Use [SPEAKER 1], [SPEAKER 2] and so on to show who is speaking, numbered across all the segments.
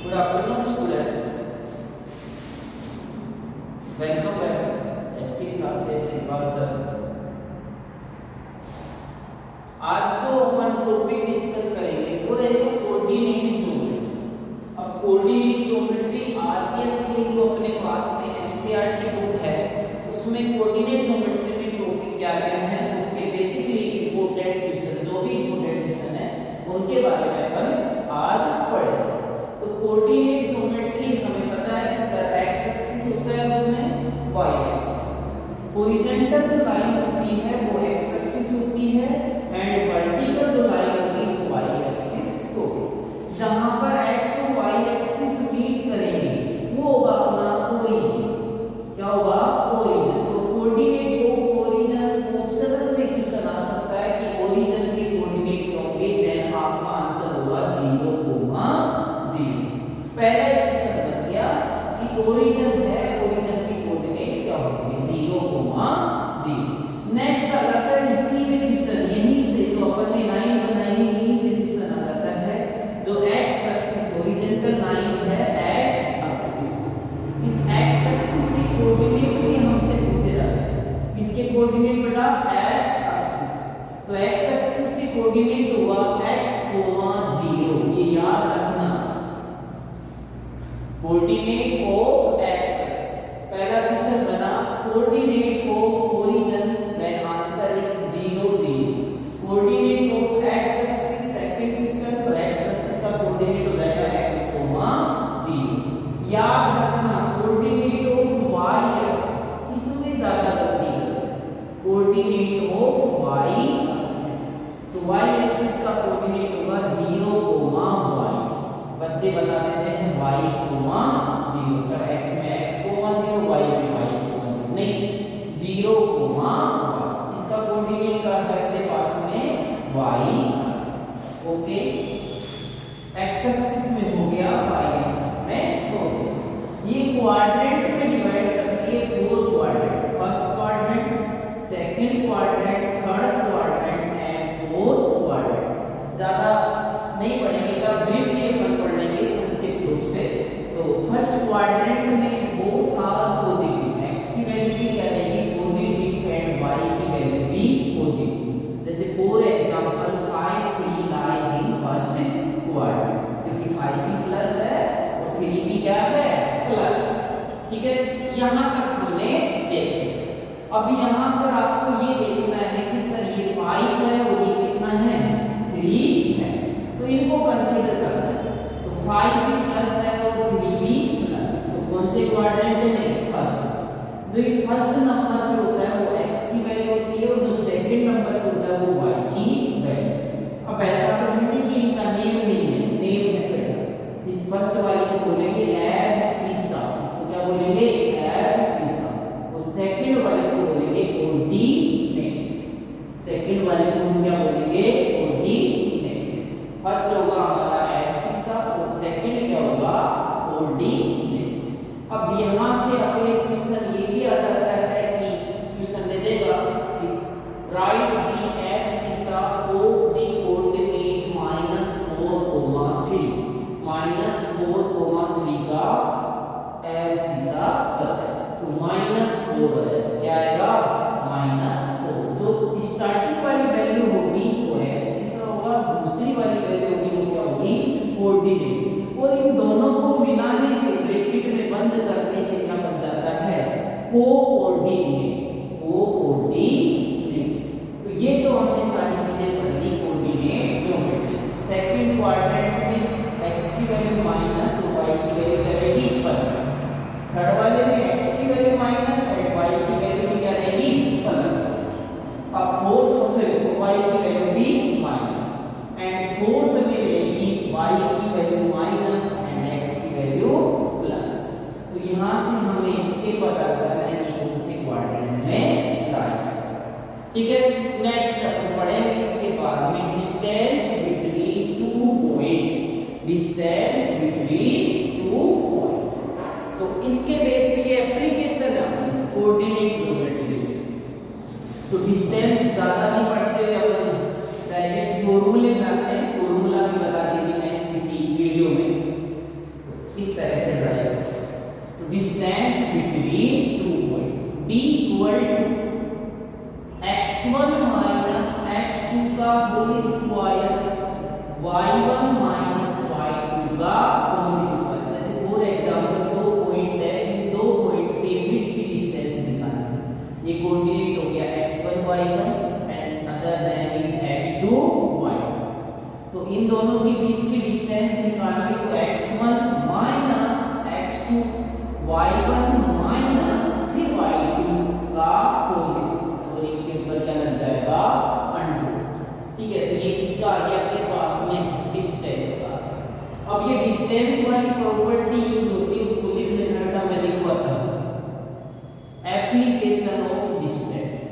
[SPEAKER 1] Good afternoon, student. Welcome back SP classes Iqbal sir. आज जो अपन topic discuss करेंगे वो रहेगा कोऑर्डिनेट ज्योमेट्री। अब कोऑर्डिनेट ज्योमेट्री आरपीएस सिंह जो अपने पास में एनसीईआरटी बुक है उसमें कोऑर्डिनेट ज्योमेट्री में टॉपिक क्या क्या है उसके बेसिकली इंपॉर्टेंट क्वेश्चन जो भी इंपॉर्टेंट क्वेश्चन है उनके बारे में अपन आज पढ़ेंगे। तो कोऑर्डिनेट ज्योमेट्री हमें पता है कि सर एक्स एक्सिस होता है उसमें वाई एक्सिस, हॉरिजॉन्टल जो लाइन होती है वो एक्स एक्सिस होती है एंड वर्टिकल जो लाइन होगी वो वाई एक्सिस होगी। जहां पर एक्स और वाई एक्सिस मीट करेंगे वो होगा अपना ओरिजिन। क्या होगा? ओरिजिन। तो कोऑर्डिनेट ऑफ ओरिजिन ऑप्शनल में क्वेश्चन आ सकता है कि ओरिजिन के कोऑर्डिनेट क्या होंगे, देन आपका आंसर होगा 0,0। पहला क्वेश्चन बन गया कि ओरिजिन है, ओरिजिन के कोऑर्डिनेट क्या होंगे 0,0। नेक्स्ट आ जाता है इसी में क्वेश्चन, यहीं से जो अपन ने लाइन बनाई यहीं से क्वेश्चन आ जाता है जो एक्स एक्सिस हॉरिजॉन्टल लाइन है एक्स एक्सिस, इस एक्स एक्सिस के कोऑर्डिनेट भी हमसे पूछे जाते हैं। किसके कोऑर्डिनेट बेटा? X axis. तो एक्स एक्सिस के कोऑर्डिनेट हुआ x, 0। ये याद रखना, कोऑर्डिनेट ऑफ एक्स एक्सिस। पहला क्वेश्चन बना coordinate of origin, then answer is 0,0। Coordinate of x axis second question, तो एक्स एक्सिस का कोऑर्डिनेट हो जाएगा x, 0। याद रखना कोऑर्डिनेट ऑफ y एक्सिस, इसमें ज्यादा गलती है। कोऑर्डिनेट ऑफ y एक्सिस, तो y एक्सिस का कोऑर्डिनेट होगा 0,y। बच्चे बता देते हैं y, 0। सर x में x, 0, y में y, 0 नहीं, 0,y। इसका कोऑर्डिनेट का है अपने पास में y axis. Okay, x axis में हो गया, y एक्सिस में हो गया। ये क्वाड्रेंट में डिवाइड करती है 4 quadrant, first quadrant, second quadrant, third quadrant and fourth quadrant. ज्यादा नहीं पढ़ेंगे का ब्रीफली अपन पढ़ लेंगे संक्षिप्त रूप से। तो फर्स्ट क्वाड्रेंट में बोथ आर पॉजिटिव, x की वैल्यू भी क्या रहेगी पॉजिटिव एंड y की वैल्यू भी पॉजिटिव। जैसे for example 5, 3 lies in first quadrant, क्योंकि 5 भी प्लस है और 3 भी क्या है प्लस। ठीक है, यहां तक हमने देखा। अब यहां पर आपको ये देखना है कि सर ये 5 है और ये कितना है 3 है, तो इनको कंसीडर करना है। तो 5 भी प्लस है और 3 भी प्लस, तो कौन से क्वाड्रेंट में? फर्स्ट। जो ये फर्स्ट नंबर पे होता है वो x की वैल्यू होती है और जो सेकंड नंबर पे होता है वो y की वैल्यू। अब ऐसा तो है नहीं कि इनका नेम नहीं है, नेम है बेटा। इस फर्स्ट वाले को बोलेंगे एब्सिसा, इसको क्या बोलेंगे एब्सिसा, और सेकंड वाले को बोलेंगे कोऑर्डिनेट। सेकंड वाले को हम क्या बोलेंगे कोऑर्डिनेट। फर्स्ट होगा हमारा एब्सिसा और सेकंड क्या होगा कोऑर्डिनेट। अब यहां से अपने क्वेश्चन ये भी आ जाता है कि क्वेश्चन दे देगा कि right the abscissa of the coordinate -4,3। -4,3 का एब्सिसा बताए, तो -4 है, क्या आएगा -4। जो स्टार्टिंग वाली वैल्यू होगी वो एब्सिसा होगा, दूसरी वाली वैल्यू होगी वो क्या होगी कोऑर्डिनेट, और इन दोनों को मिलाने से ब्रैकेट में बंद करने से क्या बन जाता है कोऑर्डिनेट। कोऑर्डिनेट, तो ये तो हमने सारी चीजें पढ़ ली कोऑर्डिनेट ज्योमेट्री। सेकंड क्वाड्रेंट में x की वैल्यू माइनस और y की वैल्यू क्या रहेगी प्लस। थर्ड वाले में x की वैल्यू माइनस और y की वैल्यू भी क्या रहेगी प्लस। अब फोर्थ से y की वैल्यू भी माइनस एंड फोर्थ में रहेगी y की वैल्यू माइनस एंड x की वैल्यू प्लस। तो यहां से हमें ये पता करना है कि कौन से क्वाड्रेंट में लाइज है। ठीक है, नेक्स्ट अपन पढ़ेंगे इसके बाद में distance between 2 point. Distance between 2 point, तो इसके बेस पे ये एप्लीकेशन है कोऑर्डिनेट ज्योमेट्री। तो डिस्टेंस ज्यादा नहीं पढ़ते हुए अपन डायरेक्ट फॉर्मूले बनाते हैं, फॉर्मूला भी बता देंगे नेक्स्ट किसी वीडियो में। Equal to x1 minus x2 का whole square y1 minus y2 का होल स्क्वायर। जैसे फॉर एग्जांपल दो पॉइंट है, इन दो पॉइंट के मिड की डिस्टेंस निकालनी। ये कोऑर्डिनेट हो गया x1 y1 and other name is x2 y2। तो इन दोनों के बीच की डिस्टेंस निकालनी, तो x1 minus x2 y1 minus फिर y2 का होल स्क्वायर, और इनके ऊपर क्या लग जाएगा अंडर। ठीक है, तो ये किसका आ गया आपके पास में डिस्टेंस का। अब ये डिस्टेंस वाली प्रॉपर्टी यूज होती है, उसको लिख लेना बेटा, मैं लिखवाता हूं। Application of distance,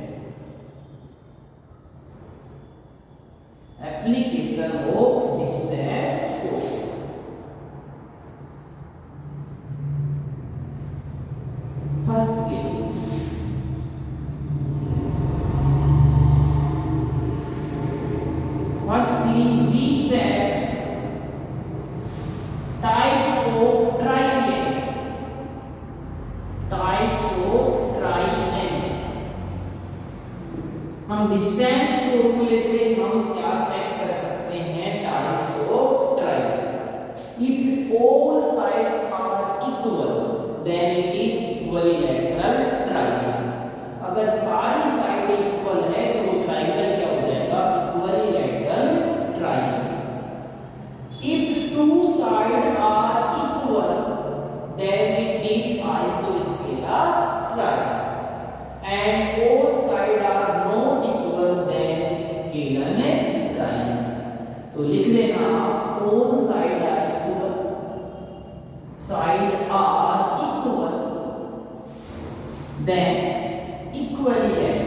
[SPEAKER 1] application of distance को first firstly we check types of triangle, types of triangle। हम डिस्टेंस फॉर्मूले से हम क्या चेक कर सकते हैं, types of triangle. If all sides are equal then it is equilateral triangle. अगर सारी साइडें इक्वल है तो वो ट्रायंगल क्या हो जाएगा, equilateral triangle. If two side are equal then it is isosceles triangle and all sides are not equal then scalar triangle। तो लिख लेना all sides are equal, side are equal then equivalent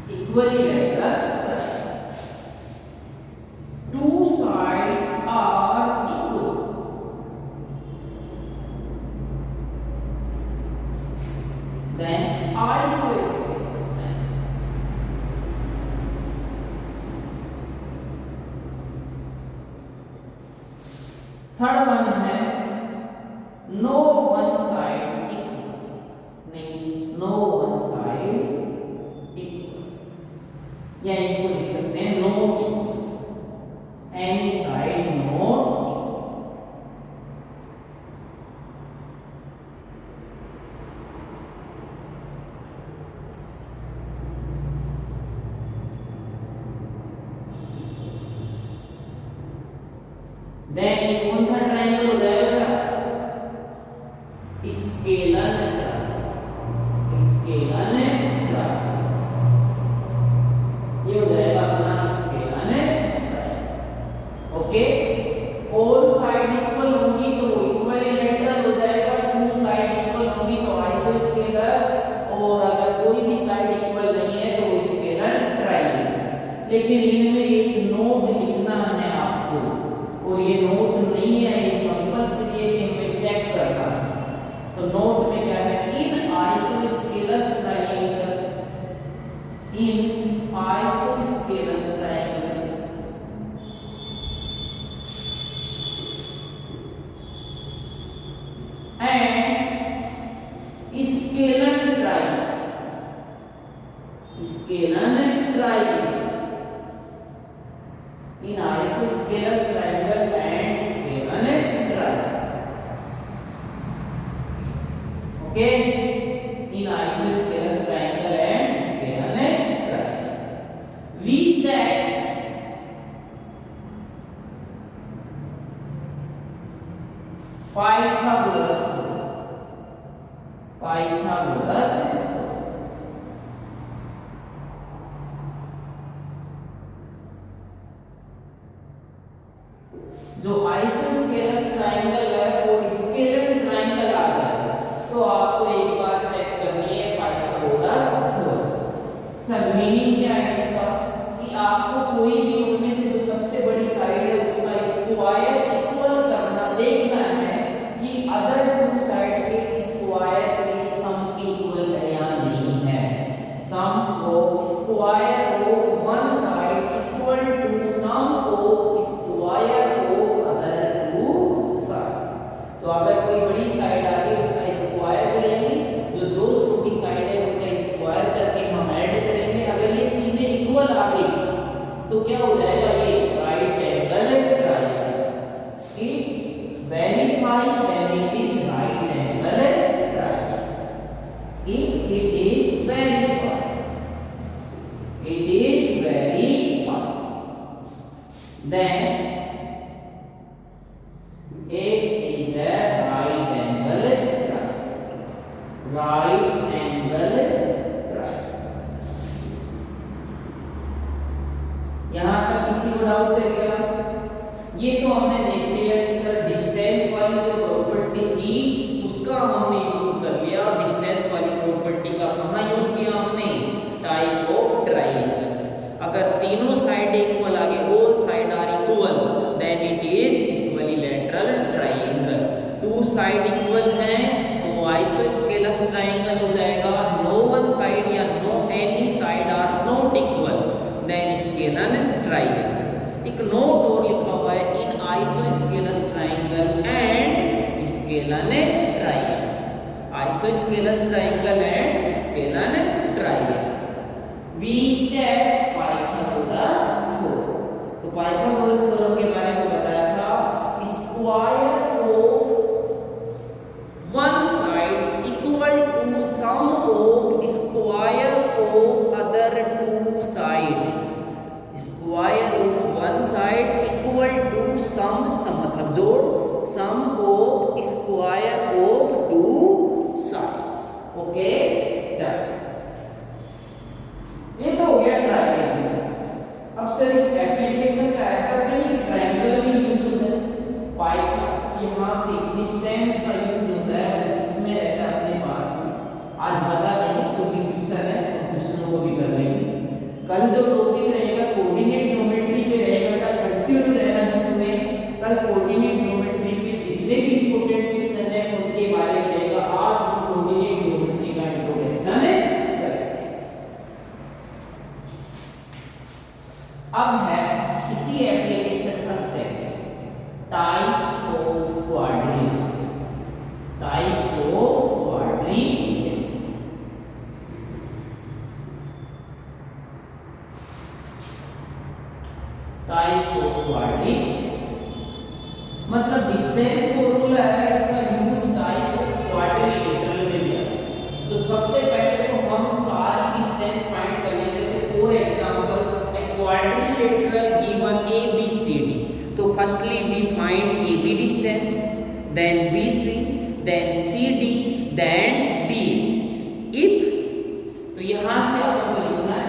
[SPEAKER 1] equilateral two sides are equal then isosceles। Third one है no one side equal, नहीं no one side equal, या इसको लिख सकते हैं no any side not equal। then ये कौन सा ट्रायंगल हो जाएगा, स्केलर ट्रायंगल, स्केलर ट्रायंगल, ये हो जाएगा अपना scalar. Okay, all side equal होंगी तो वो इक्विलैटरल हो जाएगा, टू साइड इक्वल होंगी तो आइसोस्केलस, और अगर कोई भी साइड इक्वल नहीं है तो वो स्केलर ट्रायंगल। लेकिन इनमें एक नोट लिखना है आपको, और ये नोट नहीं है, ये कंपल्सरी है कि हमें चेक करना है। तो नोट में क्या है, in isosceles triangle, in isosceles triangle scalene triangle, scalene triangle, in isosceles triangle and scalene triangle. Okay, in isosceles triangle and scalene triangle we check Pythagoras, Pythagoras जो आइसोस्केलस ट्रायंगल है वो scalar triangle आ जाए तो आपको एक बार check करनी है Pythagoras theorem. Sir meaning क्या है इसका, कि आपको कोई भी उनमें से जो सबसे बड़ी साइड है उसका स्क्वायर इक्वल करना, देखना है कि अदर टू साइड के स्क्वायर के सम के इक्वल है या नहीं है। Sum of square of one side equal to sum right angle triangle. यहां तक किसी को डाउट है क्या? ये तो हमने देख लिया कि सर डिस्टेंस वाली जो प्रॉपर्टी थी उसका हमने यूज कर लिया। डिस्टेंस वाली प्रॉपर्टी का कहां यूज किया हमने? Type of triangle. अगर तीनों साइड इक्वल आ गए, all side are equal, then it is equilateral triangle. Two side equal है तो आइसोस्केलस ट्रायंगल हो जाएगा। नो वन साइड या no any side are not equal, then scalene triangle. एक नोट और लिखा हुआ है, in isosceles triangle and scalene triangle. Isosceles triangle and scalene triangle. We check Pythagoras theorem. तो पाइथागोरस थ्योरम के बारे में बताया था, square of one side equal to sum of square of other two side. Square of one side equal to sum मतलब जोड़, sum of square of two sides. Okay, done. ये तो हो गया ट्रायंगल। अब सर इस एप्लीकेशन का ऐसा नहीं कि ट्रायंगल भी यूज होता है, पाइथन यहां से डिस्टेंस का यूज होता है, इसमें रहता है अपने पास में। आज बता देंगे क्योंकि क्वेश्चन है तो क्वेश्चनों को भी कर लेंगे। कल जो टॉपिक रहेगा कोऑर्डिनेट ज्योमेट्री पे रहेगा, कल कंटिन्यू रहना है तुम्हें। कल कोऑर्डिनेट ज्योमेट्री के जितने भी इंपॉर्टेंट क्वेश्चन है उनके बारे में रहेगा। आज हम कोऑर्डिनेट ज्योमेट्री का इंट्रोडक्शन है। अब है इसी एप्लीकेशन का second, types of quadrilateral. Types of quadrilateral. Types of quadrilateral मतलब डिस्टेंस फॉर्मूला है, इसका यूज टाइप ऑफ क्वाड्रिलेटरल में भी है। तो सबसे पहले तो हम सारी डिस्टेंस फाइंड कर लेंगे। जैसे for example quadrilateral given ABCD, तो firstly we find AB distance, then BC, then CD, then DA। if तो यहां से आपको लिखना है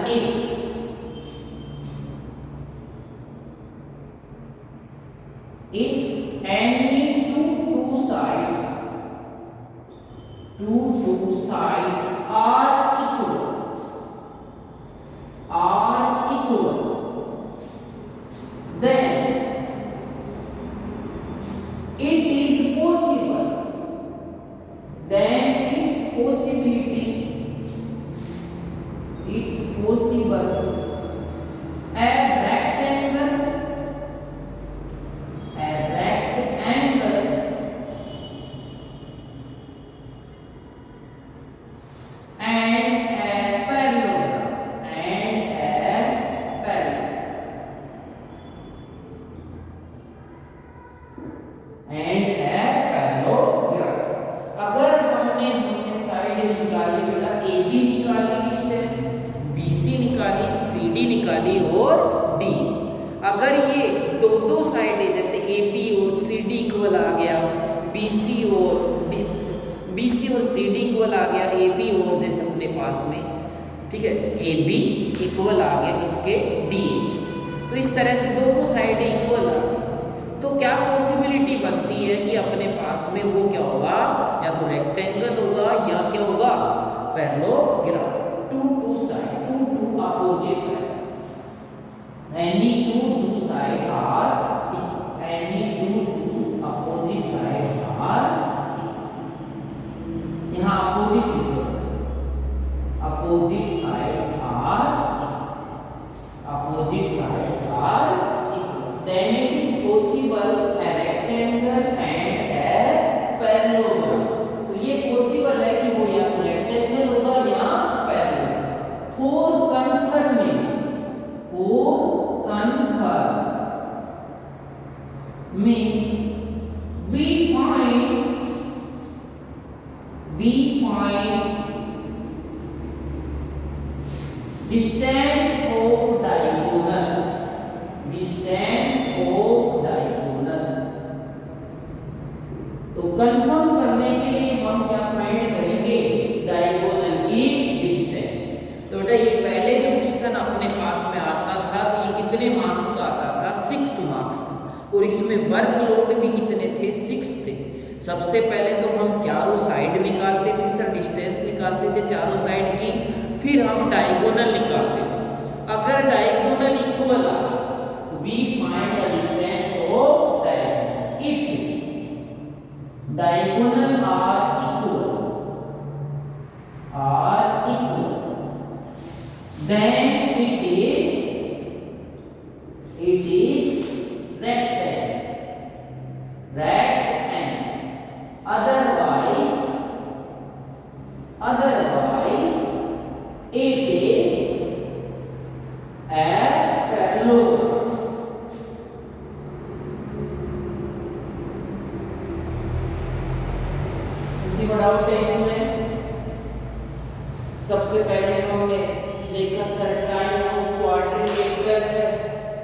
[SPEAKER 1] if any two sides are equal, then it is possible, then it's possibility, it's possible a rectangle and a parallelogram अगर हमने side निकाली बेटा, AB निकाली डिस्टेंस, BC निकाली, CD निकाली और D। अगर ये दो साइड जैसे AB और CD इक्वल आ गया, BC और CD इक्वल आ गया, AB और जैसे अपने पास में, ठीक है, AB इक्वल आ गया किसके? DA। तो इस तरह से दो साइड इक्वल आ गई, तो क्या पॉसिबिलिटी बनती है कि अपने पास में वो क्या होगा? या तो रेक्टेंगल होगा या क्या होगा? Parallelogram. Two side, two opposite side, any two side are equal, any two opposite sides are equal. यहां अपोजिट लिखो, opposite sides are equal, opposite sides are equal, then it is possible a rectangle and a parallelogram। तो ये possible है कि वो या तो rectangle होगा या parallel. For confirming we find distance of diagonal, distance of diagonal। तो कंफर्म करने के लिए हम क्या फाइंड करेंगे? तो बेटा ये पहले जो क्वेश्चन अपने पास में आता था तो ये कितने मार्क्स का आता था? 6 मार्क्स का, और इसमें वर्कलोड भी कितने थे? 6 थे। सबसे पहले तो हम चारों साइड निकालते थे सर, डिस्टेंस निकालते थे चारों साइड की, फिर हम डायगोनल निकालते थे। अगर diagonal equal are we find the distance of that. If diagonal are equal then it is rectangle. Otherwise it is a parallelogram. किसी को डाउट है इसमें? सबसे पहले हमने देखा सर टाइप ऑफ क्वाड्रिलेटरल है,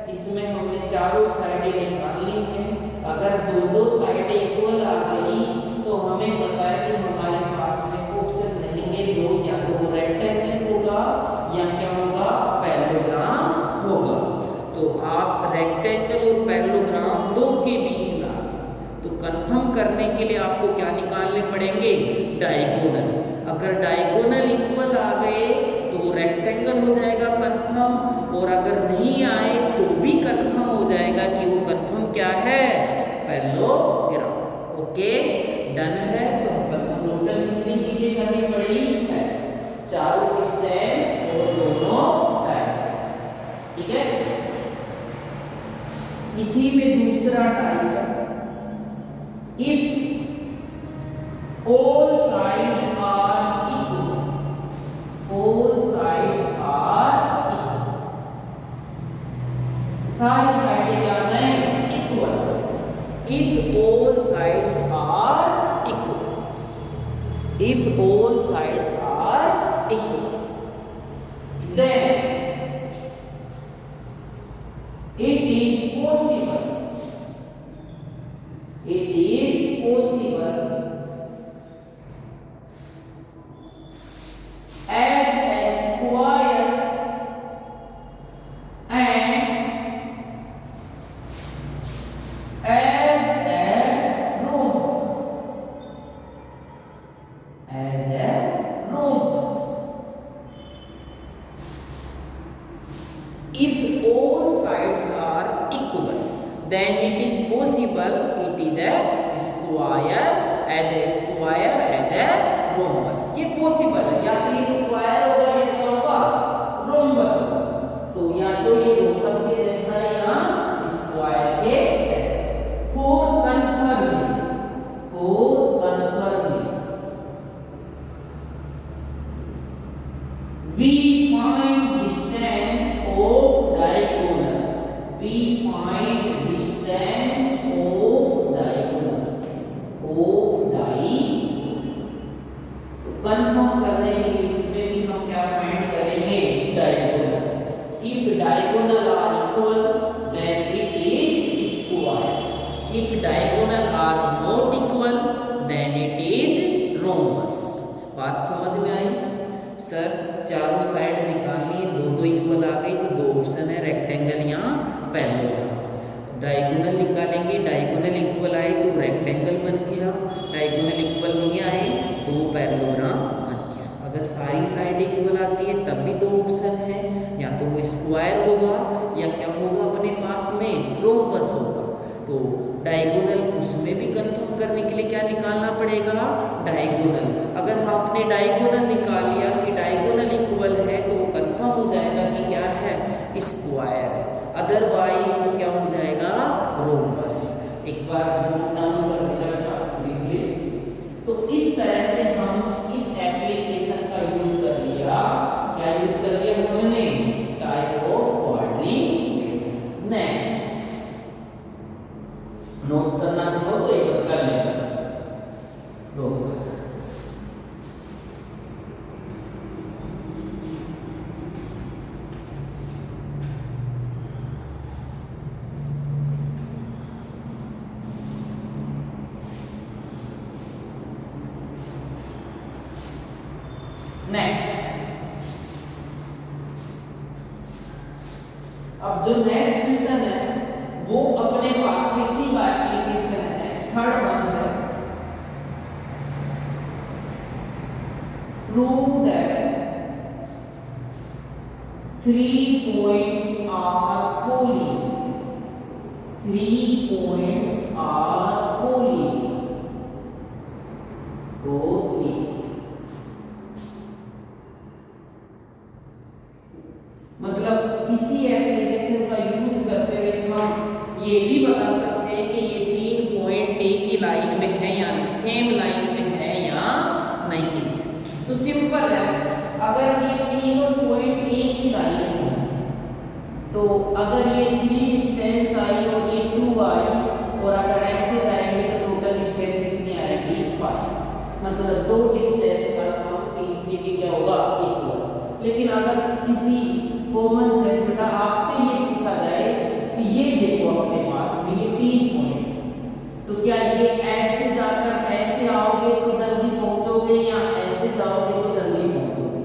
[SPEAKER 1] इसमें हमने चारों साइडें निकाल ली हैं। अगर दो साइडें इक्वल आ गई तो हमें पता है कि हमारे पास में ऑप्शन रहेंगे दो, या तो वो रेक्टेंगल होगा या क्या होगा? पैरेललोग्राम होगा। तो आप रेक्टेंगल और पैरेललोग्राम दो के बीच में, तो कंफर्म करने के लिए आपको क्या निकालने पड़ेंगे? डायगोनल। अगर डायगोनल इक्वल आ गए तो रेक्टेंगल हो जाएगा कंफर्म, और अगर नहीं आए तो भी कंफर्म हो जाएगा कि वो कंफर्म क्या है? पैरेललोग्राम। ओके, डन है। तो अपन को टोटल कितनी चीजें करनी पड़ी? 6, चारों डिस्टेंस और दोनों टाइप। ठीक है, इसी में दूसरा टाइप है, if all sides are equal, all sides are equal, सारी साइडें क्या आ जाएंगी? Equal. if all sides are equal, if all sides are equal, then it is possible as a square and as a rhombus, if all sides are equal, then it is possible it is a square, as a square, as a rhombus। ये possible है, या तो ये square होगा या क्या होगा? Rhombus होगा। तो या तो ये रोम्बस के जैसा या स्क्वायर के जैसा। For confirming we find distance of diagonal, confirm करने के लिए इसमें भी हम क्या फाइंड करेंगे? Diagonal. If diagonal are equal then it is square, if diagonal are not equal then it is rhombus. बात समझ में आई? सर चारों साइड निकालनी, दो इक्वल आ गई तो दो ऑप्शन है, रेक्टेंगल या पैरेललोग्राम। डायगोनल निकालेंगे, डायगोनल इक्वल आए तो रेक्टेंगल बन गया, डायगोनल इक्वल नहीं आए तो वो पैरेललोग्राम बन गया। अगर सारी साइड इक्वल आती है तब भी दो ऑप्शन है, या तो वो स्क्वायर होगा या क्या होगा अपने पास में? रोम्बस होगा। तो डायगोनल उसमें भी कंफर्म करने के लिए क्या निकालना पड़ेगा? डायगोनल। अगर आपने डायगोनल निकाल लिया कि डायगोनल इक्वल है तो वो कंफर्म हो जाएगा कि क्या है? स्क्वायर है, अदरवाइज वो क्या हो जाएगा? रोम्बस। एक बार नोट डाउन कर लेना ब्रीफली। तो इस तरह से हम इस एप्लीकेशन का यूज कर लिया। क्या यूज कर लिया हमने? Type of quadrilateral. Next note करना चाहो तो एक बार कर लेना। नेक्स्ट अब जो नेक्स्ट क्वेश्चन है वो अपने पास में इसी का एप्लीकेशन है। नेक्स्ट थर्ड वन है, prove that 3 points are collinear। 3 points are collinear। मतलब इसी एप्लीकेशन का यूज करते हुए हम ये भी बता सकते हैं कि ये 3 पॉइंट एक ही लाइन में है या सेम लाइन में है या नहीं। तो सिंपल है, अगर ये तीनों पॉइंट एक ही लाइन में है तो अगर ये 3 डिस्टेंस आई और ये 2 आई और अगर ऐसे जाएंगे तो टोटल डिस्टेंस कितनी आएगी 5। मतलब दो डिस्टेंस का सम तीसरी की क्या होगा इक्वल। लेकिन अगर किसी कॉमन सेंस बेटा आपसे ये पूछा जाए कि ये देखो अपने पास में ये 3 पॉइंट, तो क्या ये ऐसे जाकर ऐसे आओगे तो जल्दी पहुंचोगे या ऐसे जाओगे तो जल्दी पहुंचोगे?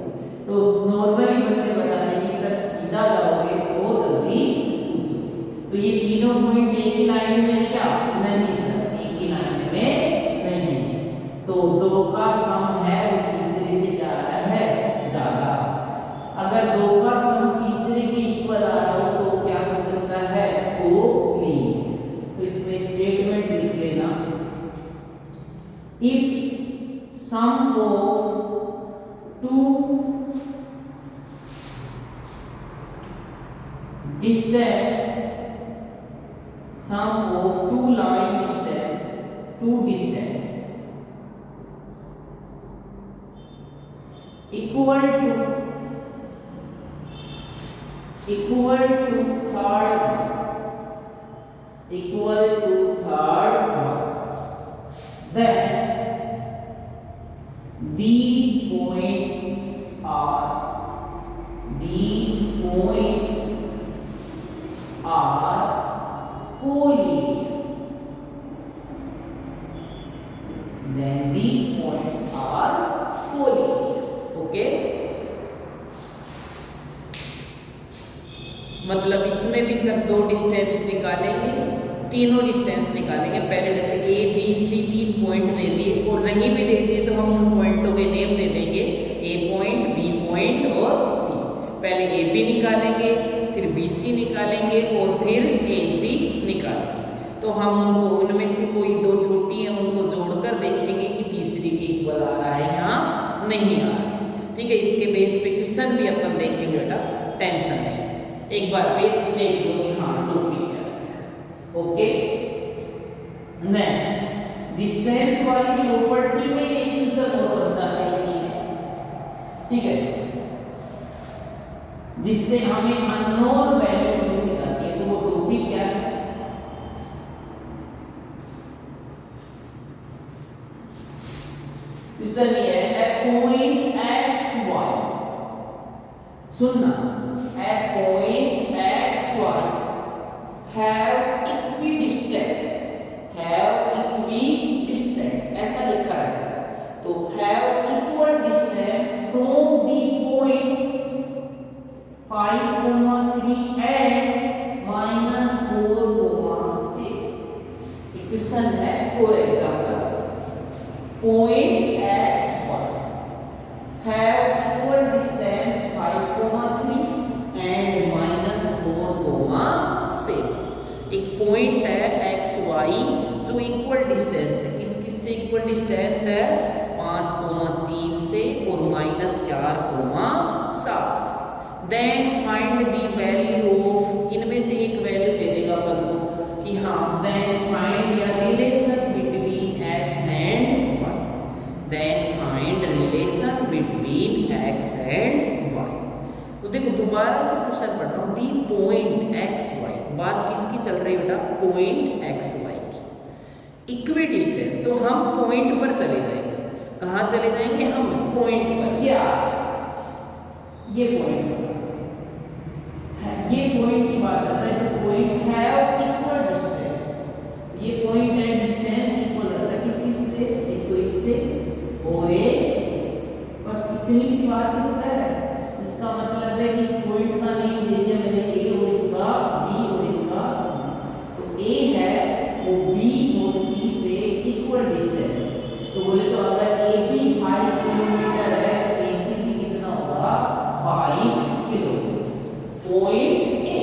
[SPEAKER 1] तो नॉर्मली बच्चे बताते हैं कि सर सीधा जाओगे तो जल्दी पहुंचोगे। तो ये तीनों पॉइंट एक ही लाइन में है क्या? नहीं सर, एक ही लाइन में नहीं है। तो दो का सम है वो तीसरे से जा रहा है ज्यादा। अगर दो का सम तीसरे के इक्वल आ रहा हो तो क्या हो सकता है? कोलिनियर। तो इसमें स्टेटमेंट लिख लेना, if sum of 2 distance, sum of 2 line distance, 2 distance equal to third one, then these points are collinear। Then these points are collinear। Okay, मतलब इसमें भी सब दो डिस्टेंस निकालेंगे, तीनों डिस्टेंस निकालेंगे। पहले जैसे ए बी सी 3 पॉइंट दे दिए और नहीं भी दे दिए तो हम उन पॉइंटों के नेम दे देंगे, ए पॉइंट, बी पॉइंट और सी। पहले ए बी निकालेंगे, फिर बी सी निकालेंगे और फिर ए सी निकालेंगे। तो हम उनको उनमें से कोई दो छोटी है उनको जोड़कर देखेंगे कि तीसरी के इक्वल आ रहा है या नहीं आ रहा है। ठीक है, इसके बेस पे क्वेश्चन भी अपन देखेंगे बेटा, टेंशन है। एक बार फिर देख लो कि हाँ टॉपिक क्या है। ओके, नेक्स्ट डिस्टेंस वाली प्रॉपर्टी में एक क्वेश्चन और बनता है इसी में, ठीक है, जिससे हमें अननोन वैल्यू पूछी जाती है। तो वो टॉपिक क्या है? क्वेश्चन ये है, पॉइंट एक्स वाई, सुनना, at point x y have equidistant, ऐसा लिखा है। तो have equal distance from the point 5, 3 and -4, 6। Equation है for example, point x y have equal distance 5, 3 and -4, 7। एक पॉइंट है एक्स वाई जो इक्वल डिस्टेंस है, किस किस से इक्वल डिस्टेंस है? 5, 3 से और -4, 7 से। Then find the value of, इनमें से एक वैल्यू दे देगा अपन को कि हाँ, then find the relation between x and y. Then find relation between x and y. तो देखो दोबारा से क्वेश्चन पढ़ रहा हूँ, दी पॉइंट एक्स वाई, बात किसकी चल रही है बेटा? पॉइंट एक्स वाई की। इक्वी डिस्टेंस, तो हम पॉइंट पर चले जाएंगे। कहाँ चले जाएंगे हम? पॉइंट पर। ये पॉइंट है, ये पॉइंट की बात कर रहे हैं। तो पॉइंट हैव इक्वल डिस्टेंस, ये पॉइंट एंड डिस्टेंस इक्वल रहता है किस किस से? एक तो इससे और एक इससे। बस इतनी सी बात ही है। इसका मतलब है कि इस पॉइंट का नेम दे दिया मैंने ए और इसका तो बोले तो अगर AB 5 किलोमीटर है तो AC भी कितना होगा 5 kilometre. Point A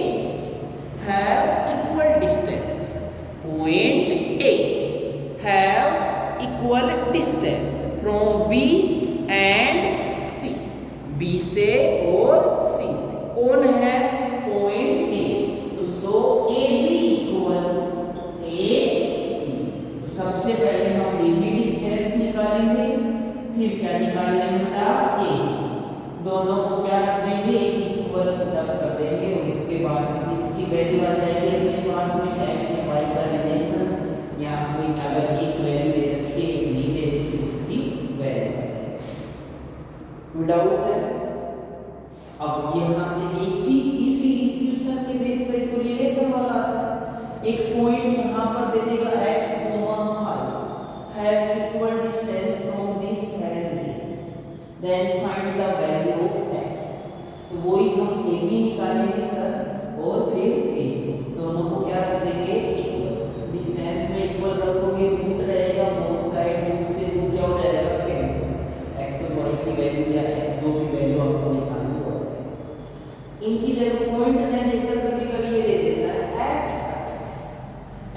[SPEAKER 1] have equal distance, point A have equal distance from B and C, B से और C से। कौन है पॉइंट A, तो सो AB इक्वल AC। तो सबसे पहले हम AB डिस्टेंस निकालेंगे, फिर क्या निकालेंगे बेटा AC, दोनों को क्या रख देंगे इक्वल पुट अप कर देंगे और इसके बाद में इसकी वैल्यू आ जाएगी अपने पास में x और y का रिलेशन, या कोई अगर एक वैल्यू दे रखी है एक नहीं दे रखी उसकी वैल्यू आ जाएगी। कोई डाउट है? अब यहाँ से AC इसी इस क्वेश्चन के बेस पर तो रिलेशन वाला आता है। एक पॉइंट यहाँ पर दे देगा x, 5 have equal distance from this and this, then find the value of x। तो वही हम AB निकालेंगे सर और फिर AC, दोनों को क्या रख देंगे इक्वल। डिस्टेंस में इक्वल रखोगे रूट रहेगा बोथ साइड, रूट से रूट क्या हो जाएगा कैंसिल, x और y की वैल्यू या x जो भी वैल्यू आपको निकालनी हो जाएगी। इनकी जगह पॉइंट ने लेकर कभी-कभी ये दे देता है x axis,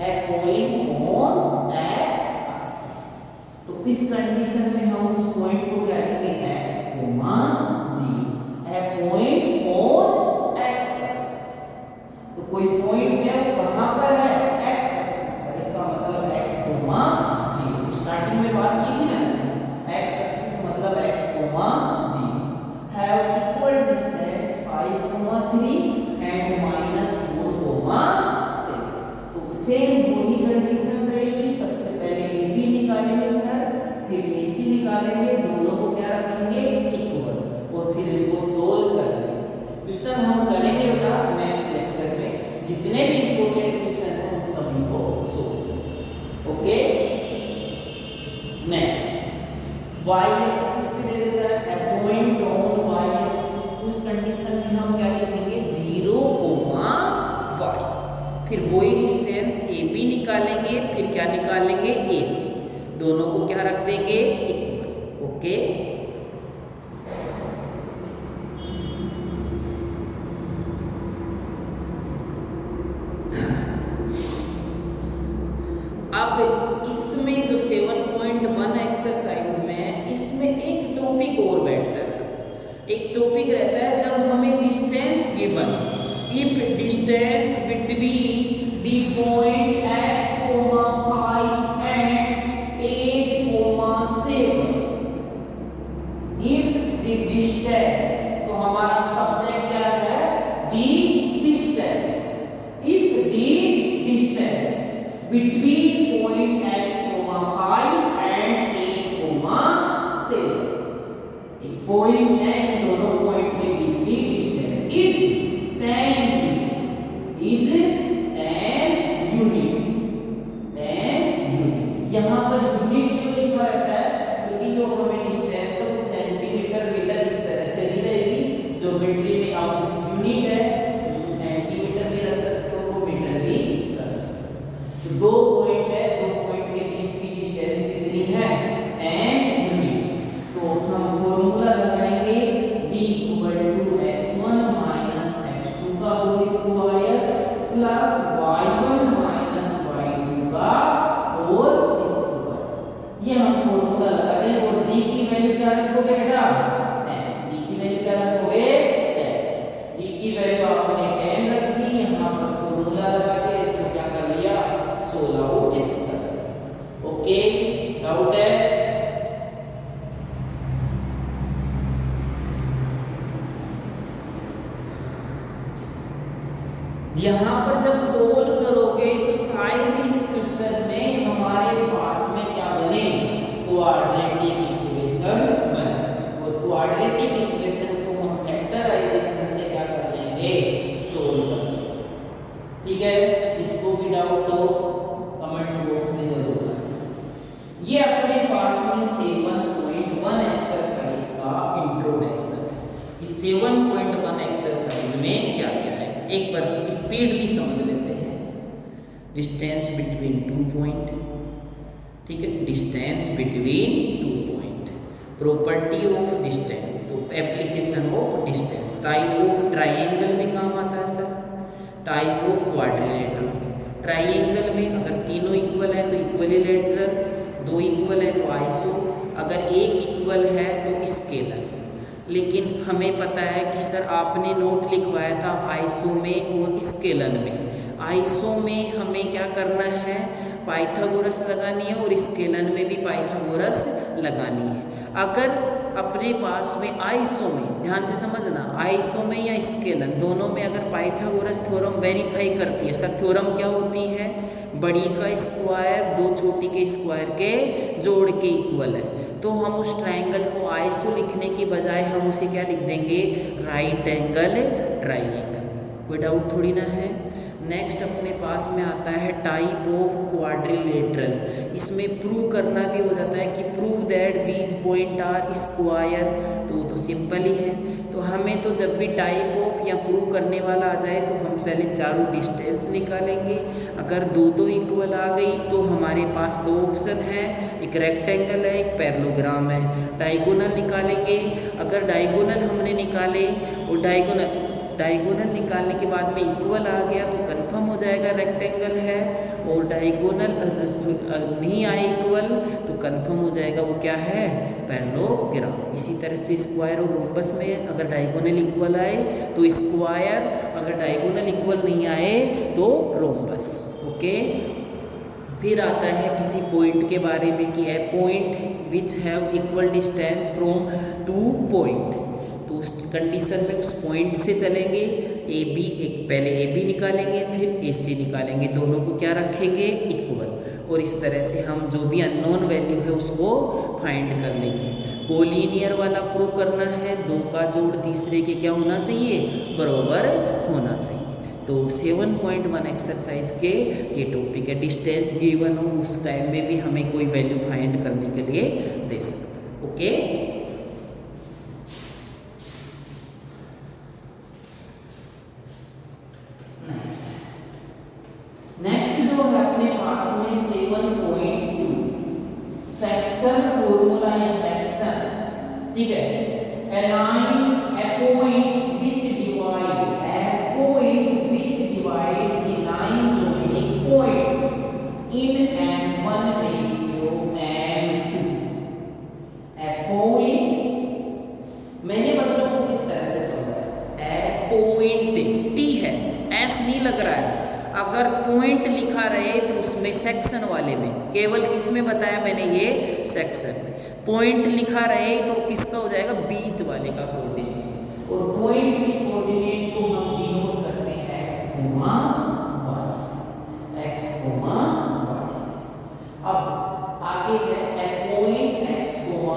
[SPEAKER 1] A point on x axis. तो इस कंडीशन में हम उस पॉइंट को क्या लिखेंगे x, g, A point on x axis. तो कोई पॉइंट है वो कहां पर है x एक्सिस पर, इसका मतलब x, g। स्टार्टिंग में बात की थी ना x एक्सिस मतलब x, g have equal distance 5, 3 and -4, 6। तो सेम वही कंडीशन रहेगी, सबसे पहले AB निकालेंगे सर, फिर AC निकालेंगे, दोनों को क्या रखेंगे इक्वल और फिर इनको सोल्व कर लेंगे। क्वेश्चन हम करेंगे बेटा नेक्स्ट लेक्चर में, जितने भी इंपॉर्टेंट क्वेश्चन हैं उन सभी को solve. Okay, next y axis पे दे देता है ए पॉइंट ऑन y एक्सिस, उस कंडीशन में हम क्या लिखेंगे 0, y, फिर वही डिस्टेंस AB निकालेंगे, फिर क्या निकालेंगे AC, दोनों को क्या रख देंगे इक्वल। ओके, अब इसमें जो 7.1 एक्सरसाइज में इसमें एक टॉपिक और बैठता है। एक टॉपिक रहता है जब हमें distance given, if distance between the point x, 5 and 8, 7, if the distance, तो हमारा सब्जेक्ट क्या है the distance, if the distance between point x, 5 and 8, 7, एक पॉइंट है, इन दोनों पॉइंट के बीच की distance is 10 unit, is 10 unit, 10 unit. यहाँ पर यूनिट क्यों लिखा रहता है, क्योंकि जो हमें डिस्टेंस है वो सेंटीमीटर, मीटर इस तरह से नहीं रहेगी। ज्योमेट्री में आप इस यूनिट है उसको सेंटीमीटर भी रख सकते हो, वो मीटर भी रख सकते हो। तो दो पॉइंट है, दो पॉइंट के बीच की डिस्टेंस कितनी है 10 यूनिट। तो हम फॉर्मूला लगाएंगे d = x1 - x2 का whole square plus y1 - y2 का होल स्क्वायर। ये हम फॉर्मूला लगा दें और d की वैल्यू क्या रखोगे बेटा 10, d की वैल्यू क्या रखोगे 10, d की वैल्यू आपने 10 रख दी, यहाँ पर फॉर्मूला लगा दिया, इसको क्या कर लिया 16 को टिक कर दिया। ओके, डाउट है? यहाँ पर जब सोल्व करोगे तो शायद इस क्वेश्चन में हमारे पास में क्या बने क्वाड्रेटिक इक्वेशन बने, और क्वाड्रेटिक इक्वेशन को हम फैक्टराइजेशन से क्या कर लेंगे सोल्व कर लेंगे। ठीक है, जिसको भी डाउट हो कमेंट बॉक्स में जरूर बताइए। ये अपने पास में 7.1 एक्सरसाइज का इंट्रोडक्शन। इस 7.1 एक्सरसाइज में क्या क्या है एक बार स्पीडली समझ लेते हैं। डिस्टेंस बिटवीन 2 पॉइंट, ठीक है, distance between two point, property of distance, तो application of distance. Type of triangle में काम आता है सर, टाइप ऑफ क्वाड्रिलेटरल में। ट्राइंगल में अगर तीनों इक्वल है तो इक्विलेटरल, दो इक्वल है तो आइसो, अगर एक इक्वल है तो स्केलर। लेकिन हमें पता है कि सर आपने नोट लिखवाया था आइसो में और स्केलर में। आइसो में हमें क्या करना है, पाइथागोरस लगानी है, और स्केलर में भी पाइथागोरस लगानी है। अगर अपने पास में आइसो में, ध्यान से समझना, आइसो में या स्केलर दोनों में अगर पाइथागोरस थ्योरम वेरीफाई करती है, सर थ्योरम क्या होती है, बड़ी का स्क्वायर दो छोटी के स्क्वायर के जोड़ के इक्वल है, तो हम उस ट्राइंगल को आइसो लिखने की बजाय हम उसे क्या लिख देंगे, राइट एंगल ट्राइंगल। कोई डाउट थोड़ी ना है। नेक्स्ट अपने पास में आता है टाइप ऑफ क्वाड्रिलेटरल। इसमें प्रूव करना भी हो जाता है कि prove that these point are square, तो वो तो सिंपल ही है। तो हमें तो जब भी टाइप ऑफ या प्रूव करने वाला आ जाए तो हम पहले चारों डिस्टेंस निकालेंगे। अगर दो दो इक्वल आ गई तो हमारे पास दो ऑप्शन है, एक रेक्टेंगल है, एक पैरेललोग्राम है। डायगोनल निकालेंगे, अगर डायगोनल हमने निकाले और डायगोनल निकालने के बाद में इक्वल आ गया तो कंफर्म हो जाएगा रेक्टेंगल है, और डायगोनल नहीं आए इक्वल तो कंफर्म हो जाएगा वो क्या है, पैरेललोग्राम। इसी तरह से स्क्वायर और रोम्बस में अगर डायगोनल इक्वल आए तो स्क्वायर, अगर डायगोनल इक्वल नहीं आए तो रोम्बस। ओके, फिर आता है किसी पॉइंट के बारे में कि a point which have equal distance from two point, तो उस कंडीशन में उस पॉइंट से चलेंगे। ए बी, एक पहले ए बी निकालेंगे फिर ए सी निकालेंगे, दोनों को क्या रखेंगे, इक्वल, और इस तरह से हम जो भी अननोन वैल्यू है उसको फाइंड कर लेंगे। कोलिनियर वाला प्रूव करना है, दो का जोड़ तीसरे के क्या होना चाहिए, बराबर होना चाहिए। तो 7.1 एक्सरसाइज के ये टॉपिक है। डिस्टेंस गिवन हो उस टाइम में भी हमें कोई वैल्यू फाइंड करने के लिए दे सकता है। ओके, नेक्स्ट जो है अपने पास में 7.2 सेक्शन फॉर्मूला या सेक्शन, ठीक है। Align a point which divide the line joining points in M1 ratio M2। a point, मैंने बच्चों को किस तरह से समझाया, a point T है, S नहीं लग रहा है। अगर पॉइंट लिखा रहे तो उसमें सेक्शन वाले में, केवल किसमें बताया मैंने, ये सेक्शन। पॉइंट लिखा रहे तो किसका हो जाएगा, बीच वाले का कोऑर्डिनेट, और पॉइंट के कोऑर्डिनेट को हम डिनोट करते हैं x, y से, x, y से। अब आगे है a point x, y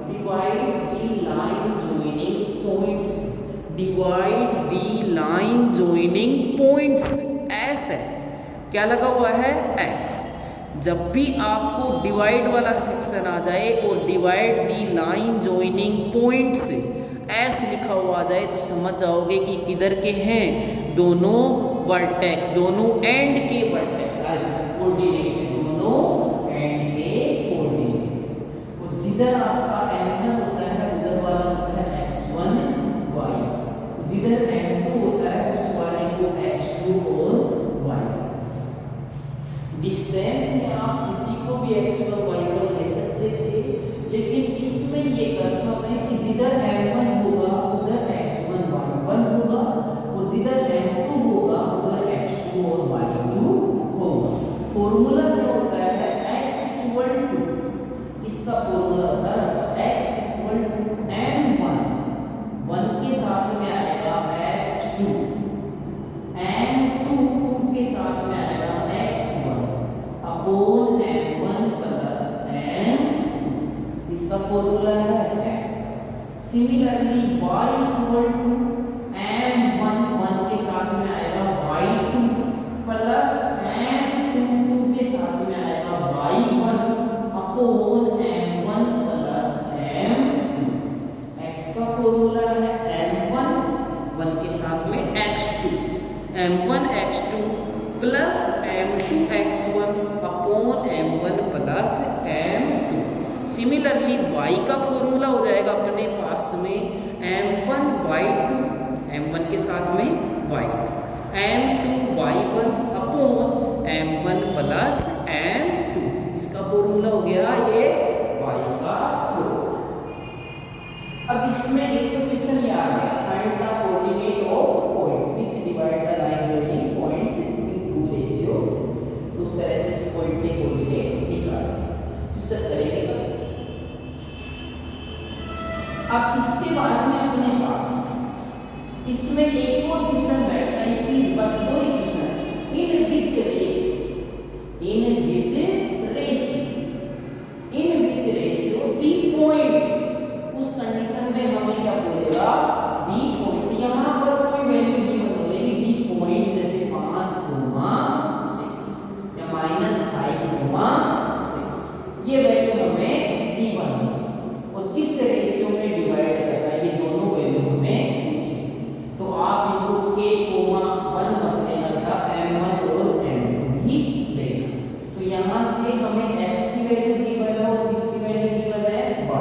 [SPEAKER 1] divide the line joining points, divide the line joining points, S है, क्या लगा हुआ है, S। जब भी आपको डिवाइड वाला सेक्शन आ जाए और डिवाइड दी लाइन जॉइनिंग पॉइंट्स एस लिखा हुआ आ जाए तो समझ जाओगे कि किधर के हैं, दोनों वर्टेक्स, दोनों एंड के वर्टेक्स कोऑर्डिनेट, दोनों एंड के कोऑर्डिनेट। और जिधर आपका M1 होता है उधर वाला होता है x1 y, जिधर M2 होता है उस वाले को x2 और y। डिस्टेंस में आप किसी को भी x1 y1 ले सकते थे, लेकिन इसमें ये कंफर्म है कि जिधर M1 होगा उधर x1 y1 होगा, और जिधर M2 होगा उधर x2 और y2 होगा। फॉर्मूला क्या होता है, x इक्वल टू, इसका फॉर्मूला होता है x इक्वल टू M1, 1 के साथ में आएगा x2, M2 2 के साथ में आएगा x1 upon M1 plus M2, इसका फॉर्मूला है x। Similarly y equal to M1, 1 के साथ में आएगा y2 प्लस M2 2 के साथ में आएगा y1 upon M1 plus M2। x का फॉर्मूला है M1, 1 के साथ में x2, M1 x2 plus m2x1 upon m1 plus m2। Similarly y का फॉर्मूला हो जाएगा अपने पास में m1y2, m1 के साथ में y2, m2y1 upon m1 plus m2। इसका फॉर्मूला हो गया ये y का फॉर्मूला। अब इसमें एक तो क्वेश्चन ये आ गया, find the coordinate of point which divide the line joining points in two ratio. तो उस तरह से इस पॉइंट के कोऑर्डिनेट निकालेंगे। इस तरीके का। अब इसके बाद में अपने पास इसमें एक और क्वेश्चन बैठता है, इसी बस दो ही question, in which ratio the point. उस कंडीशन में हमें क्या बोलेगा, दी पॉइंट। यहाँ पर कोई वैल्यू गिवन होगी, दी पॉइंट जैसे 5,6 या -5,6, ये वैल्यू हमें गिवन होगी और किस रेशियो में डिवाइड करना है, ये दोनों वैल्यू हमें पूछी। तो आप इनको k, 1 मत लेना बेटा, m1 और m2 ही लेना। तो यहाँ से हमें x की वैल्यू गिवन है और किसकी वैल्यू गिवन है, y।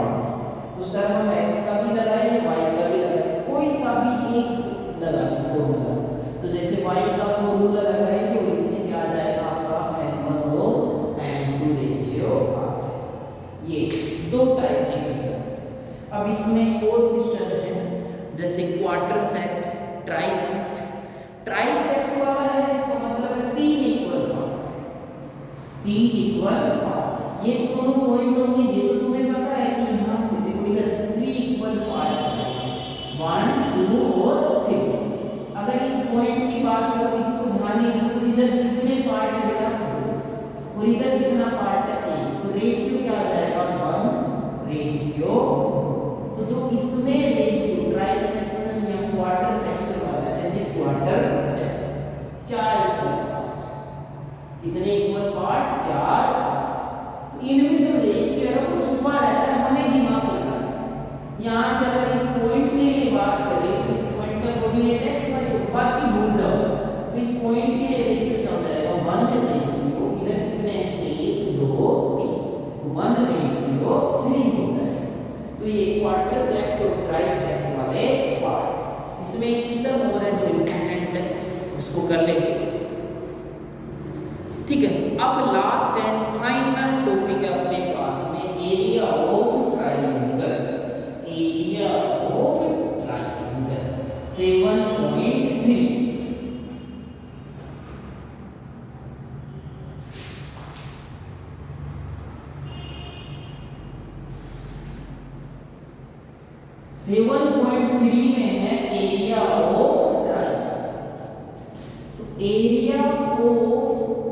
[SPEAKER 1] तो सर हम x का भी लगाएंगे, y का भी लगाएंगे, कोई सा भी एक लगाएंगे फॉर्मूला। तो जैसे y का फॉर्मूला लगाएंगे और इससे क्या आ जाएगा आपका m1 और m2 रेशियो आ जाएगा। ये दो टाइप के क्वेश्चन। अब इसमें और क्वेश्चन है जैसे क्वार्टर सेट, ट्राइसेक्ट। ट्राइसेक्ट वाला है, इसका मतलब है 3 इक्वल पार्ट, 3 इक्वल पार्ट। ये दोनों पॉइंट होंगे, ये तो तुम्हें पता है कि यहाँ से देखो इधर 3 इक्वल पार्ट है, 1, 2 और 3। अगर इस पॉइंट की बात करो, इसको ध्यान देना, तो इधर कितने पार्ट है बेटा, 2, और इधर कितना पार्ट है, 1। तो रेशियो क्या आ जाएगा, 1 रेशियो। तो जो इसमें रेशियो ट्राई सेक्शन या क्वार्टर सेक्शन वाला है, जैसे क्वार्टर सेक्शन 4 इक्वल पार्ट, कितने इक्वल पार्ट, 4। तो इनमें जो रेशियो है वो छुपा रहता है, हमें दिमाग लगाना है। यहाँ से अगर इस पॉइंट के लिए बात करें तो इस पॉइंट का कोऑर्डिनेट x y, तो बाकी भूल जाओ। तो इस पॉइंट के लिए रेशियो क्या हो जाएगा, 1 रेशियो, इधर कितने 1, 2, 3, 1 रेशियो 3 हो जाएगा। तो ये क्वार्टर सेट और ट्राइसेक्ट वाले पार्ट। इसमें एक सब हो रहा है जो इंपॉर्टेंट है, उसको कर लेंगे, ठीक है। अब लास्ट एंड फाइनल टॉपिक है अपने पास में, area of triangle. Area of triangle 7.3। Seven point 3 में है एरिया ऑफ ट्रायंगल। तो एरिया ऑफ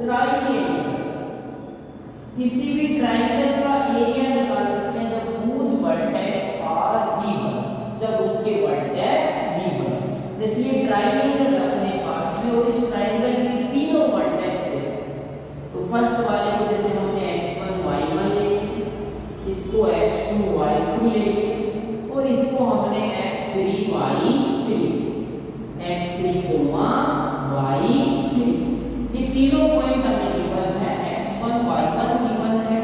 [SPEAKER 1] ट्रायंगल, किसी भी ट्रायंगल का एरिया निकाल सकते हैं जब whose vertex are given, जब उसके वर्टेक्स गिवन। जैसे ये ट्रायंगल अपने पास में और इस ट्रायंगल के तीनों वर्टेक्स दे रखे हैं। तो फर्स्ट वाले को जैसे हमने x1 y1 ले लिया, इसको x2 y2 ले लिया और इसको हमने x3 y3, x3 y3। ये तीनों पॉइंट हमें गिवन है, x1 y1 गिवन है,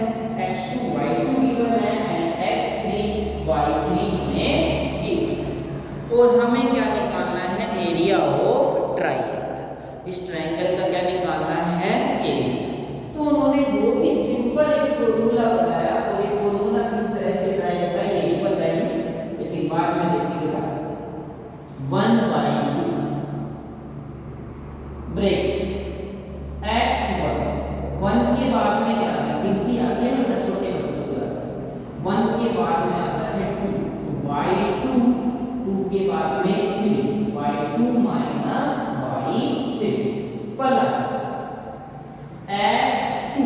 [SPEAKER 1] x2 y2 गिवन है एंड x3 y3 हमें गिवन है। और हमें क्या निकालना है, एरिया ऑफ ट्रायंगल। इस ट्रायंगल का क्या निकालना है, एरिया। तो उन्होंने बहुत ही सिंपल एक फॉर्मूला बनाया और ये फॉर्मूला किस तरह से ट्राई करता है यही बताएंगे, लेकिन बाद में देखिएगा। 1/2 ब्रेक x1, 1 के बाद में क्या आता है, गिनती आती है ना छोटे बच्चों को, 1 के बाद में आता है 2, तो y2, 2 के बाद में 3, y2 minus y3 plus x2,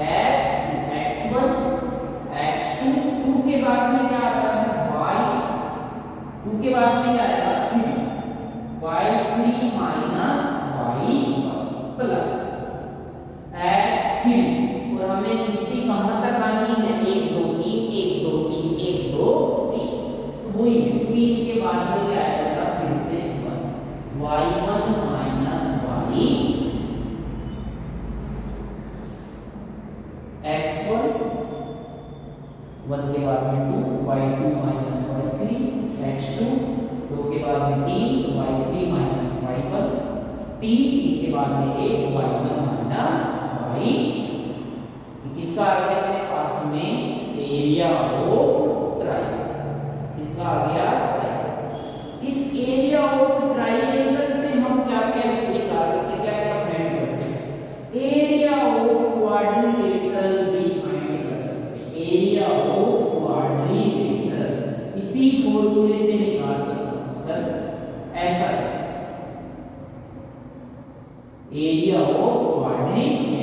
[SPEAKER 1] x1, x2, 2 के बाद में क्या आता है y, 2 के बाद में क्या आएगा 3, y3 minus y1 plus x3। और हमें गिनती कहां तक आनी है, 1 2 3, 1 2 3, 1 2 3। तो वही 3 के बाद में क्या आएगा, फिर से 1, y1 minus y y2 minus y3 x2, 2 के बाद में 3 तो y3 माइनस y1, 3 के बाद में 1 y1 माइनस y। किसका आ गया अपने पास में एरिया ऑफ ट्राइंगल। किसका आ गया ट्राइंगल। इस एरिया ऑफ ट्राइंगल से हम क्या क्या निकाल सकते, क्या क्या फाइंड कर सकते, एरिया ऑफ क्वाड्रिलेटरल भी फाइंड कर सकते। एरिया ऑफ क्वाड्रिलेटरल इसी फॉर्मूले से निकाल सकते हैं सर, ऐसा एरिया ऑफ क्वाड्रिलेटरल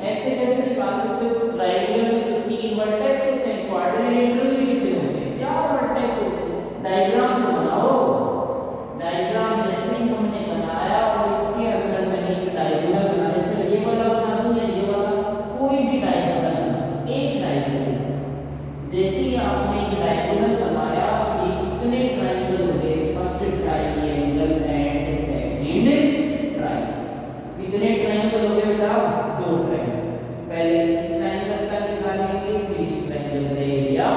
[SPEAKER 1] ऐसे कैसे निकाल सकते हो। ट्रायंगल में तो 3 वर्टेक्स होते हैं, क्वाड्रिलेटरल में कितने होते हैं, 4 वर्टेक्स होते हैं। डायग्राम तो बनाओ, डायग्राम जैसे ही हमने बनाया और इसके अंदर मैंने एक डायगोनल बनाने से ये वाला बना दूं या ये वाला, कोई भी डायगोनल बना, एक डायगोनल जैसे ही आपने एक डायगोनल बनाया ये कितने ट्रायंगल हो गए, first triangle and second triangle. कितने ट्रायंगल हो गए बेटा, 2 ट्रायंगल। पहले इस ट्रायंगल का निकालेंगे फिर इस ट्रायंगल का एरिया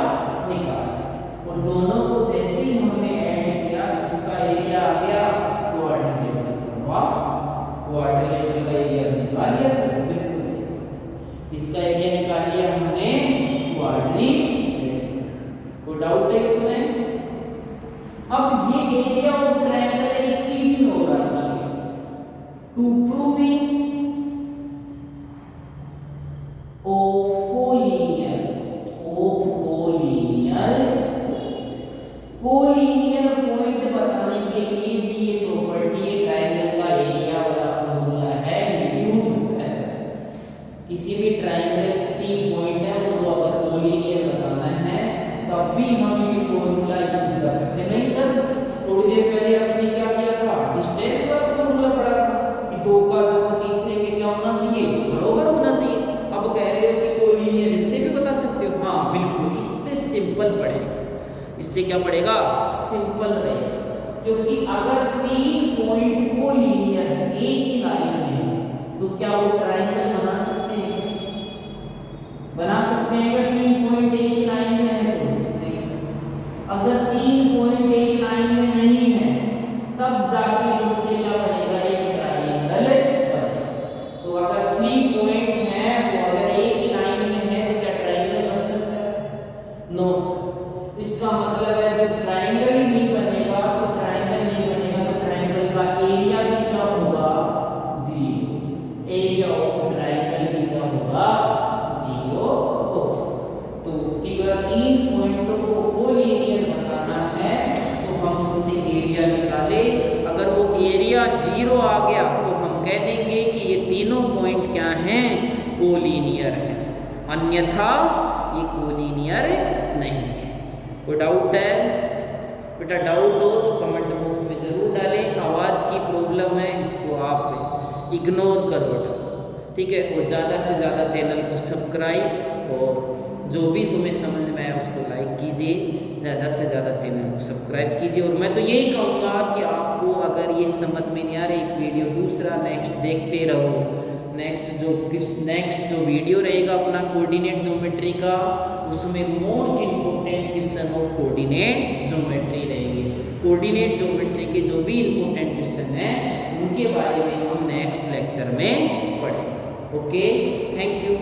[SPEAKER 1] निकालेंगे और दोनों को जैसे ही हमने ऐड किया इसका एरिया आ गया क्वाड्रिलेटरल। वाह, क्वाड्रिलेटरल का एरिया निकाल लिया सर, बिल्कुल सही। इसका एरिया निकाल लिया हमने क्वाड्रिलेटरल। कोई डाउट है इसमें। अब ये एरिया ऑफ ट्रायंगल एक चीज में होगा to proving of collinear point बताने के लिए भी ये प्रॉपर्टी है, ट्रायंगल का एरिया वाला फॉर्मूला है, ये यूज होता है सर। किसी भी ट्रायंगल के 3 पॉइंट है वो अगर कोलिनियर बताना है तब भी हम ये फॉर्मूला यूज कर सकते हैं। नहीं सर, थोड़ी देर पहले आपने क्या किया था, डिस्टेंस वाला फॉर्मूला पढ़ा था कि 2 का जो तीसरे के क्या होना चाहिए, बराबर होना चाहिए। अब कह रहे हो कि कोलिनियर, इससे भी बता सकते हो। हाँ बिल्कुल, इससे सिंपल पड़ेगा। इससे क्या पड़ेगा, सिंपल रहेगा। क्योंकि अगर 3 पॉइंट कोलिनियर है एक ही लाइन में तो क्या वो ट्रायंगल बना सकते हैं, बना सकते हैं अगर 3 पॉइंट एक ही लाइन में है तो नहीं सकते। अगर 3 पॉइंट एक लाइन में नहीं है तब जाके उनसे क्या बनेगा, एक ट्रायंगल बनेगा। तो अगर 3 पॉइंट है वो अगर एक ही लाइन में है तो क्या ट्रायंगल बन सकता है, नो सर। इसका मतलब है जब ट्रायंगल ही नहीं बनेगा तो ट्रायंगल नहीं बनेगा तो ट्रायंगल का एरिया भी क्या होगा, 0। एरिया ऑफ ट्रायंगल भी क्या होगा, 0 होगा। तो अगर 3 पॉइंटों को कोलिनियर बताना है तो हम उनसे एरिया निकाले। अगर वो एरिया 0 आ गया तो हम कह देंगे कि ये तीनों पॉइंट क्या हैं, कोलिनियर हैं, अन्यथा ये कोलिनियर नहीं है। कोई डाउट है बेटा, डाउट हो तो कमेंट बॉक्स में जरूर डालें। आवाज़ की प्रॉब्लम है, इसको आप इग्नोर करो, ठीक है। और ज़्यादा से ज़्यादा चैनल को सब्सक्राइब और जो भी तुम्हें समझ में आए उसको लाइक कीजिए, ज़्यादा से ज़्यादा चैनल को सब्सक्राइब कीजिए। और मैं तो यही कहूँगा कि आपको अगर ये समझ में नहीं आ रहा, एक वीडियो दूसरा नेक्स्ट देखते रहो। नेक्स्ट जो वीडियो रहेगा अपना कोऑर्डिनेट ज्योमेट्री का, उसमें most important question of coordinate geometry रहेंगे। कोऑर्डिनेट ज्योमेट्री के जो भी इंपॉर्टेंट क्वेश्चन हैं उनके बारे में हम नेक्स्ट लेक्चर में पढ़ेंगे। Okay, thank you.